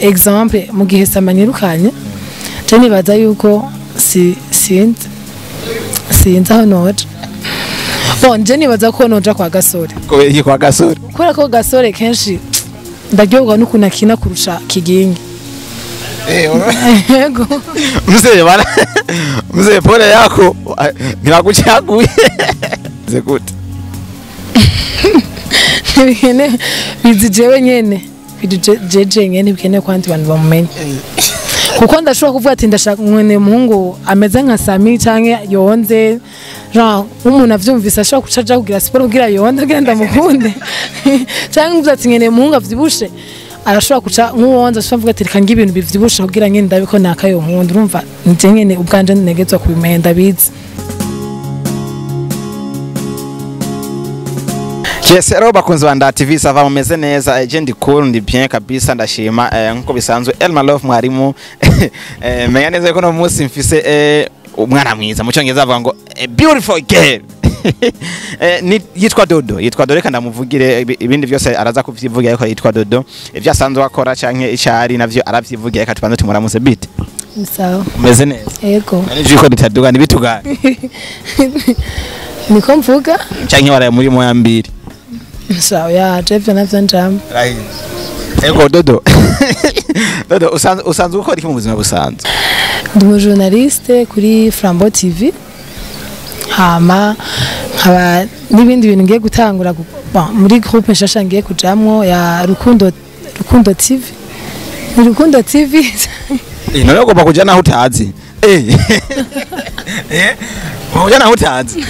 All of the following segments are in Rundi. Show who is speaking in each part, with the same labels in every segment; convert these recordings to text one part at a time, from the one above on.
Speaker 1: exemple mu gihe samanyirukanye je nibaza yuko sinzi aho noja bon je nibaza ko noja kwa gasore
Speaker 2: kwa gasore
Speaker 1: kubera ko gasore kenshi ndaryoherwa n'ukuntu akina kurusha kigingi yego
Speaker 2: mzee pole yako nirakuchaguye zekute
Speaker 1: bikene bizijewe nyene bijeje nyene bikene kwanti bantu bamumenye kuko ndashobora kuvuga ati ndashaka mwene muhungu ameze nka Sammy canke yonze genre umuntu avyumvise ashobora kucaja kugira siporo kugira yonze agenda mukunde canke mvuze ati mwene muhungu avyibushe arashobora kuca nk'uwonze ashobora kuvuga ati reka ngibintu bivyibushe kugira ngende ndabiko nakayo nkunda urumva nje nyene ubwanje negezwa kubimenda bizi.
Speaker 2: Yes, hello bakunzi wa TV sava mumeze neza je ndi cool ndi bien kabisa ndashima nkuko bisanzwe Elma Love mwarimu menya neza ko no munsi mfise umwana mwiza mu cyongereza avuga ngo beautiful girl yitwa Dodo reka ndamuvugire ibindi byose araza kuvyivugira ariko yitwa Dodo ivyo asanzwe akora canke icari navyo aravyivugira reka tubanze tumuramuse bite
Speaker 1: sawa
Speaker 2: meze neza
Speaker 1: yego
Speaker 2: nje ko bitaduga nibitugana
Speaker 1: niko mvuga
Speaker 2: canke waraye muri moya mbiri
Speaker 1: sawa ya jefe navyo njambo
Speaker 2: ego Dodo Dodo usanzwe ukora iki mu buzima busanzwe
Speaker 1: ndi mu journaliste kuri Flambeau TV hama nkaba n'ibindi bintu ngiye gutangura muri groupe nshasha ngiye kujamwo ya Rukundo TV ni Rukundo TV
Speaker 2: none ugomba kuja naho utazi uja naho utazi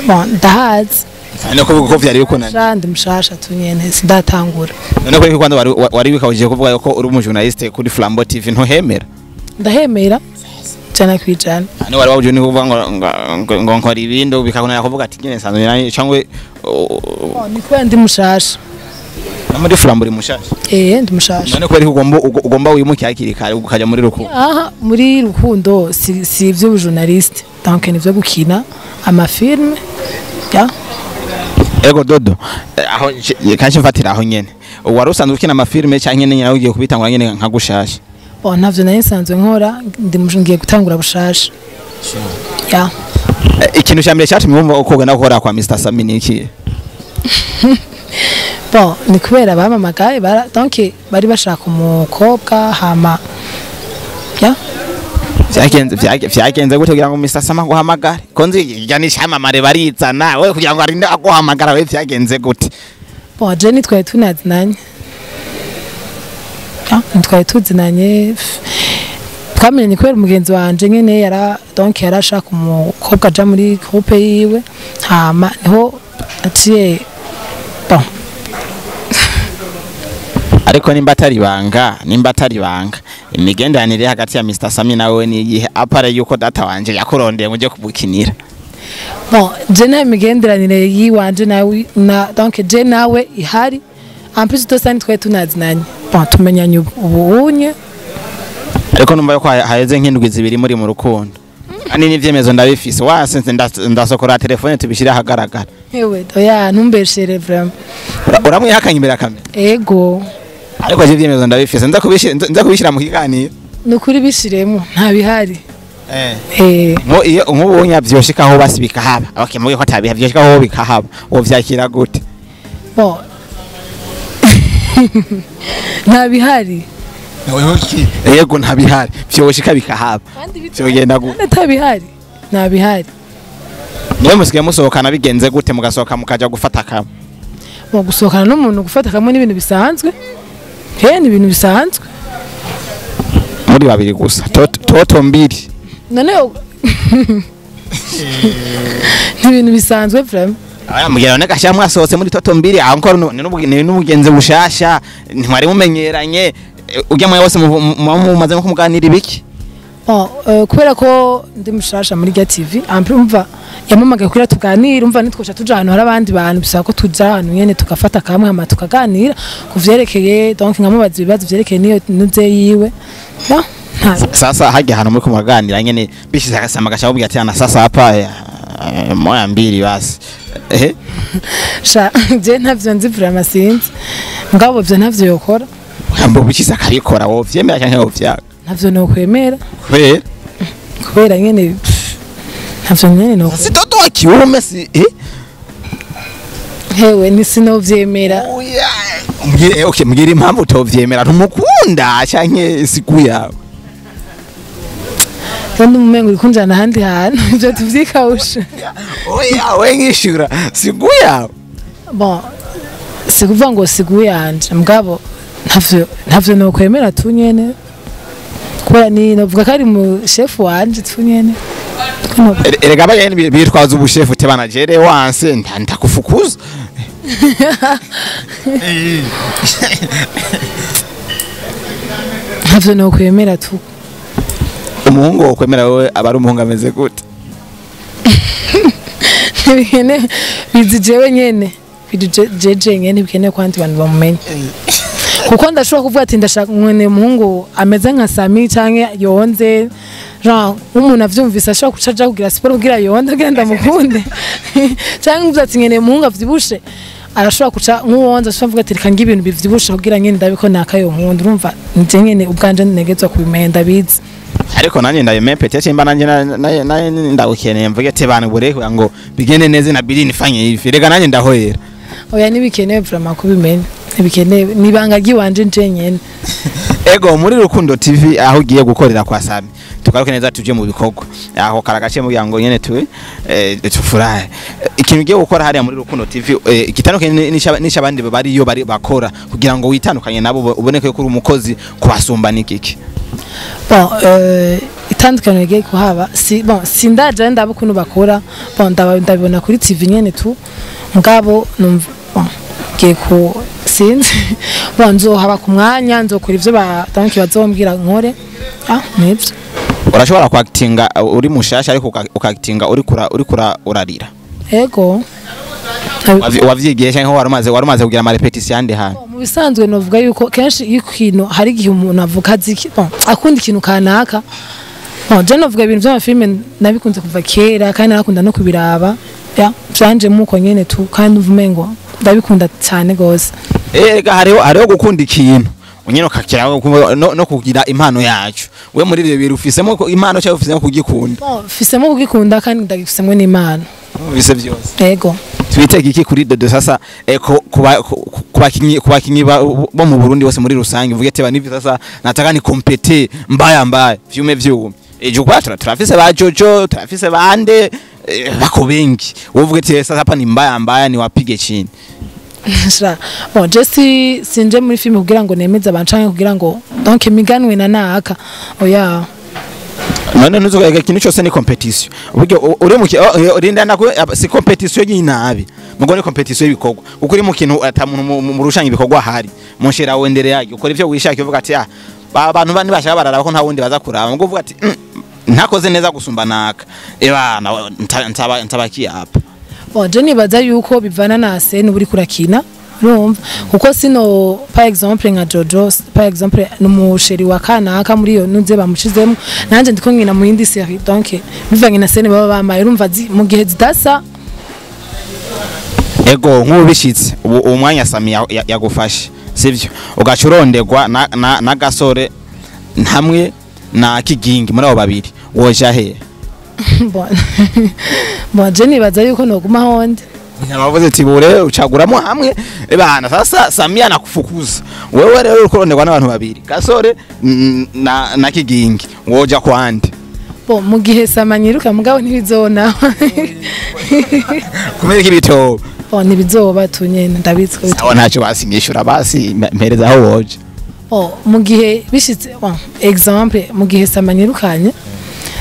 Speaker 1: bon ndahazi
Speaker 2: none ko vyari uko nani
Speaker 1: ndi mushasha tunyene sindatangura
Speaker 2: none ko kwanda wari wikawuje kuvuga ko uri umu journaliste kuri Flambeau TV ntuhemera
Speaker 1: ndahemera cyane kwijana
Speaker 2: none wari wabuje ni kuvuga ngo nkora ibindo bikakona kuvuga ati nyene sanzwe nani cyangwe
Speaker 1: ni kwa ndi mushasha
Speaker 2: muri Flambeau uri mushasha
Speaker 1: ndi mushasha
Speaker 2: none ko ari ugomba wimukiye hakiri kare ukaja muri Rukundo
Speaker 1: aha muri Rukundo si ivyo journaliste donc ni vyo gukina amafilme ya
Speaker 2: ego Dodo aho kanshi mfatira aho nyene wari usanzwe ukina amafilme cyangwa nyene nyawe ugiye kubitangura nyene nka gushasha
Speaker 1: navyo nari nsanzwe nkora ngiye gutangura bushasha ya
Speaker 2: ikintu cyambere cyatumye wumva uko gana gukora kwa Mr Sammy niki
Speaker 1: ni kubera bamamagaye donc bari bashaka umukobwa hama ya
Speaker 2: vyagenze gute kugira ngo Mr Sammy guhamagare konzi yani cyamamare barizana we kugira ngo arinde aguhamagara we vyagenze gute
Speaker 1: je nitwaye tunazinanye nitwaye tuzinanye twamenye kubera umugenzi wanje nyene donc yarashaka umukobwa aja muri groupe yiwe hama niho aciye
Speaker 2: ariko nimba atari banga imigenderanire hagati ya Mr Sammy nawe ni igihe apare yuko data wanje yakurondeye muje kubukinira
Speaker 1: je na imigenderanire yiwanje nawe donc je nawe ihari en plus tosani twaye tunazinanye tumenyanye ubunye
Speaker 2: ariko numva yuko haheze nk'indwi zibiri muri mu rukundo ani n'ivyemezo ndabifise wasense ndasokora telefone tubishira hagaragara
Speaker 1: ewe oya ntumbeshere vraiment
Speaker 2: uramwihakanye imbere akamera
Speaker 1: ego
Speaker 2: ariko je ivyemezo ndabifise nza kubishira mu kiganiro
Speaker 1: nukuri bishiremo nta bihari
Speaker 2: iyo nk'ubonye avyoshikaho basibika haba abakemuye ko atabiha vyoshikaho bikahaba uwo vyakira gute
Speaker 1: nta bihari
Speaker 2: yego nta bihari vyoshika bikahaba vyogenda gute
Speaker 1: nta bihari
Speaker 2: niwe musigaye musohokana bigenze gute mugasohoka mukaja gufata kamwe
Speaker 1: gusohokana n'umuntu gufata kamwe n'ibintu bisanzwe ni ibintu bisanzwe
Speaker 2: muri babiri gusa toto mbiri
Speaker 1: none ni ibintu bisanzwe vraiment
Speaker 2: mugira none gasha mwasohotse muri toto mbiri encore n'umugenzi bushasha ntwari mumenyeranye ujya mwe wose mumaze nko kumuganira ibiki
Speaker 1: kubera ko ndi mushasha muri TV umva yamamagaye kuri tuganira umva nitwoca tuja ahantu hari abandi bantu bisaba ko tuja ahantu nyene tukafata kamwe hama tukaganira kuvyerekeye donc nkamubaza ibibazo vyerekeye niyo nuze yiwe
Speaker 2: sasa hage hano muri kumuganira nyene bishize agasama gasha ubwira ati ana sasa hapa moya mbiri basi
Speaker 1: je ntavyo nzi vraiment sinzi ngabo byo ntavyo yokora
Speaker 2: Hambo bikiza akabikora wowe vyemera cyangwa wovyanga?
Speaker 1: Ntavyo no kwemera.
Speaker 2: Kubera
Speaker 1: nyene ntavyo nyene no.
Speaker 2: Si Dodo wakiume si
Speaker 1: Hewe ni sinovyemera.
Speaker 2: Okay, mbwira impamvu utovyemera ntumukunda cyangwa siku yawe.
Speaker 1: Kandi umengo ukunjana handi hantu ivyo tuvyikawusha.
Speaker 2: Oya we ngishura siku yawe.
Speaker 1: Bon, sikuvuga ngo siku yanje mugabo ntavyo no kwemera tu nyene. Kubera ni novuga ko ari mu chef wanje tu nyene.
Speaker 2: Erega abayeni bitwaza ubushefu te banagere wanse ndakufukuza.
Speaker 1: Ntavyo no kwemera tu.
Speaker 2: Umuhungu wo kwemera wowe aba ari umuhungu ameze gute?
Speaker 1: Bikene bizijewe nyene. Jeje nyene bikene kwanti bantu bamumenye. Kuko ndashobora kuvuga ati ndashaka mwene muhungu ameze nka Sammy canke yonze genre umuntu avyumvise ashobora kucaja kugira siporo kugira yonde kugira ndamukunde canke uvuze ati nyene muhungu avyibushe arashobora kuca nk'uwonze ashobora kuvuga ati reka ngibintu bivyibushe kugira nyene ndabiko nakayo nkunda urumva nje nyene ubwanje negezwa kubimenda bizi
Speaker 2: ariko nanye ndayeme petete imba nanye ndagukeneye mvuge ati bana bureke ngo bigende neze na biri nifanye hivi rega nanye ndahoyera.
Speaker 1: Oya nibikenewe vraiment kubimenya nibikenewe nibanga giwanje nje nyene.
Speaker 2: Ego muri Rukundo TV aho ugiye gukorera kwa Sammy tukaruke neza tuje mu bikorwa aho karagace mu yango nyene tuwe tufurahe ikintu ugiye gukora hariya muri Rukundo TV igitandukanye nisha abandi bari yo bari bakora kugira ngo witandukanye nabo uboneke ko uri umukozi kubasumba nikiki.
Speaker 1: Bon itandukanye giye kuhaba sindaje ndabo kuno bakora bon ndabibona kuri TV nyene tu mugabo numva giye ku sinzi bonzo haba ku mwanya nzokora ivyo batanki bazombwira nkore nivyo.
Speaker 2: Urashobora kwactinga uri mushasha ariko ukactinga uri urarira.
Speaker 1: Ego
Speaker 2: wavyigiye cyangwa warumaze kugira ama repetition yandi hano.
Speaker 1: Mu bisanzwe novuga yuko kenshi ikintu hari gihe umuntu avuga ziki akunda ikintu kanaka je novuga ibintu by'amafilme nabikunze kuva kera kandi nakunda no kubiraba byanje muko nyene tu kandi uvumengo ndabikunda cyane gose.
Speaker 2: Ega hariho gukunda ikintu unyene ukakira no kugira impano yacu we muri ibyo biri ufisemo impano cyangwa ufisemo kugikunda?
Speaker 1: Ufisemo kugikunda kandi ndagifisemo n'imana
Speaker 2: bise byose.
Speaker 1: Ego
Speaker 2: twitege iki kuri Dodo sasa kubakinyi bo mu Burundi bose muri rusange mvuge ati banivi sasa nataka ni compete mbaya vyume vyume ejo kwa turafise ba Jojo turafise bande bako bengi uvuge ati sasa hapa ni mbaya ni wapige chini.
Speaker 1: Bon Jesse sinje muri film kugira ngo nemeze abancanke kugira ngo donc miganwe na naka oya
Speaker 2: none nuzo ikintu cyose ni competition uburyo uri mu urinda nako si competition y'inabi mugo ni competition y'ibikogwa uko uri mu kintu atamuntu mu rushanya ibikogwa hari munshira wendere yaje ukora ivyo wishaka uvuga ati abantu bandi bashaka barara ko nta wundi baza kuraba ngo uvuga ati ntakoze neza gusumba naka ebana ntabaki hapa.
Speaker 1: Je nibaza yuko bivana na scene uri kurakina urumva kuko sino par exemple nka Jojo par exemple numusheri wa kanaka muri yo nunze bamushizemo nanje ndiko nkina mu yindi série donc bivanye na scene baba bamaye urumva mu gihe zidasa.
Speaker 2: Ego nk'ubishitse umwanya Sammy yagufashe sivyo ugacurondegwa na gasore hamwe na kigingi muri abo babiri woja he?
Speaker 1: Bon je nibaza yuko noguma honde
Speaker 2: nyabavuze ati bure ucaguramo hamwe bana sasa Sammy anakufukuza wewe rero ukorondegwa n'abantu babiri gasore na kigingi woja kwande?
Speaker 1: Bon mu gihe samanyiruka mugabo ntibizona
Speaker 2: kumera kibito
Speaker 1: nibizoba tunyene ndabitswe
Speaker 2: sawa ntacyo basingishura basi mpereza aho woje.
Speaker 1: Mu gihe bishitse exemple mu gihe samanyirukanye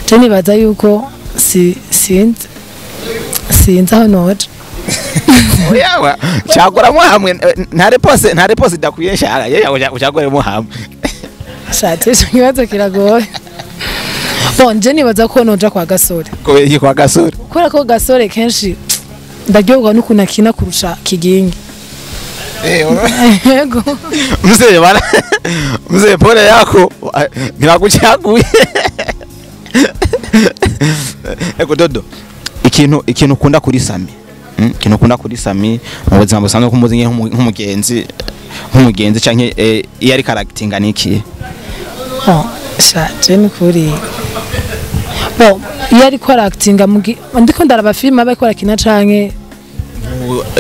Speaker 1: je nibaza yuko sinzi aho noje.
Speaker 2: Oya cyaguramo hamwe ntare pose dakuyeshara yewe ucyaguremo hamwe
Speaker 1: shate kibazo kiragoye. Je nibaza ko noja kwa gasore
Speaker 2: kwa gasore
Speaker 1: kubera ko gasore kenshi ndaryoga n'ukuntu akina kurusha kigingi. Yego
Speaker 2: mzee pole yako ntibagucaguye. Ego Dodo ikintu ukunda kuri Sammy kintu ukunda kuri Sammy mu buzima busanzwe kumuzi nk'umugenzi canke iyo ari charactinga niki
Speaker 1: sha jeni kuri iyo ari charactinga ndiko ndaraba film aba ikora canke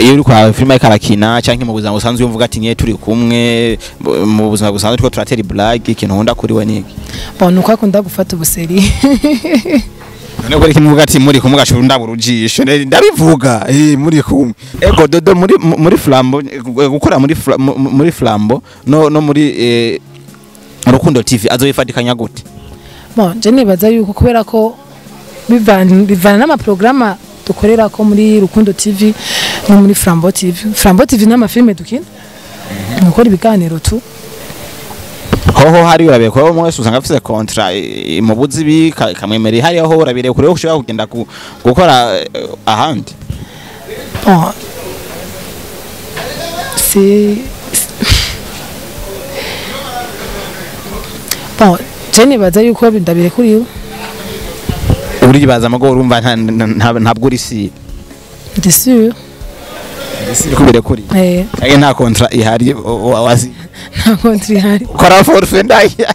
Speaker 2: iyo uri kwa filime ikarakina canke mu buzima busanzwe uvuga ati nye turi kumwe mu buzima busanzwe turiko turatera blague ikintu nkunda kuri we niki
Speaker 1: nuko akunda gufata ubuseri
Speaker 2: none ko ikintu uvuga ati muri kumwe gashuru ndaburujisho ndabivuga muri kumwe ego Dodo muri flambo gukora muri flambo no muri Rukundo TV azoyifatikanya gute
Speaker 1: je nibaza yuko kubera ko bivana n'amaprograma dukorera ko muri Rukundo TV no muri Flambo TV n'amafilme dukina gukora ibiganiro tu
Speaker 2: hoho hari urabe ko mwese usanga afite contrat mu buzibi kamwemeri hari aho urabire kure ushobora kugenda gukora ahandi
Speaker 1: je nibaza yuko ndabire kuri yo
Speaker 2: uribaza amago urumva ntabwo uri si
Speaker 1: ndisiyo
Speaker 2: kubire kuri nta contrat ihari wazi
Speaker 1: nta contrat ihari
Speaker 2: kora forfait ndaya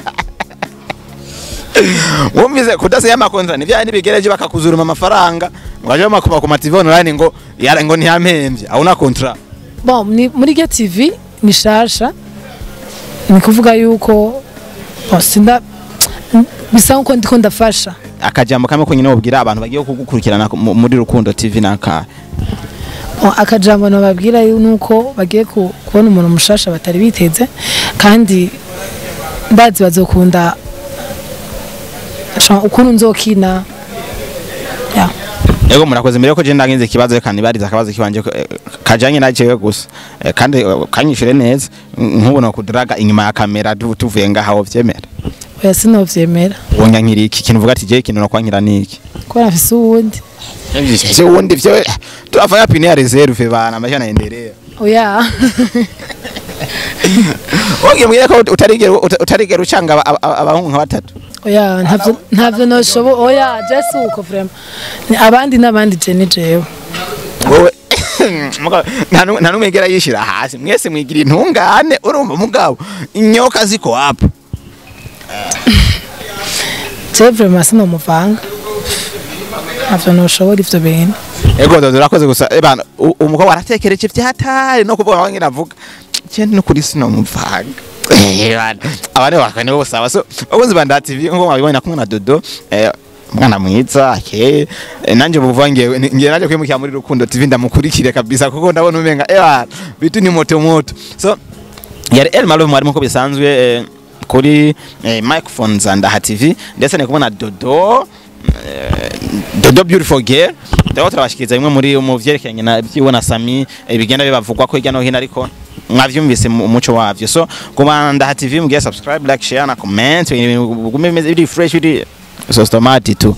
Speaker 2: wumvize kudasinya amakontra nivya nibigereje bakakuzuruma amafaranga ngaje makuba ku TV online ngo yara ngo ntiyampemvye auna contrat
Speaker 1: muri Get TV nishasha ni kuvuga yuko sinda bisa uko ndiko ndafasha
Speaker 2: akajambo kamwe ko nyine wabwira abantu bagiye kugukurikirana muri Rukundo TV naka
Speaker 1: akajambo nababwira nuko bagiye kubona umuntu mushasha batari biteze kandi ndazi bazokunda ukuntu nzokina
Speaker 2: yego murakoze mbere ko je ndagenze kibazo kandi bariza akabazo kibanje kajanye najewe gusa kandi kanyishire neza nkubona kudraga inyuma ya kamera tuvuye ngaho vyemera
Speaker 1: oya sinovyemera
Speaker 2: wonya nkiri iki kintu uvuga ati je ikintu nakwankira niki
Speaker 1: ko nafise uwundi
Speaker 2: je wundi vyo turafanya pine ya reserve bana amajana endelea
Speaker 1: oya
Speaker 2: oge mbwira ko utarigera ucanga abahungu nka batatu
Speaker 1: oya ntavyo noshobo oya just uko vraiment abandi je ni jewe
Speaker 2: wowe nta numwegera yishira hasi mwese mwigira intungane urumva mugabo inyoka ziko hapo
Speaker 1: je vraiment sino muvanga ntavyo noshobora ivyo bintu
Speaker 2: ego Dodo urakoze gusa bana umukobwa aratekereje vyatari no kuvuga wange navuga cyane no kuri sino muvanga abane bakane bose abaso abazi banda TV ngo mwabibona kumwe na Dodo mwana mwiza nanje buvange ngiye naje kwimukira muri Rukundo TV ndamukurikire kabisa kuko ndabona umenga bitu ni moto so yari Elmalo mwari ko bisanzwe kuri microphones and TV ndetse ne kubona Dodo beautiful girl ndaho turabashikiriza bimwe muri mu vyerekanye na byibona Sammy bigenda bibavugwa ko hirya no hino ariko mwavyumvise umuco wavyo so kubanda TV mugiye subscribe like share na comment ibintu bimeze biri fresh biri so stomati tu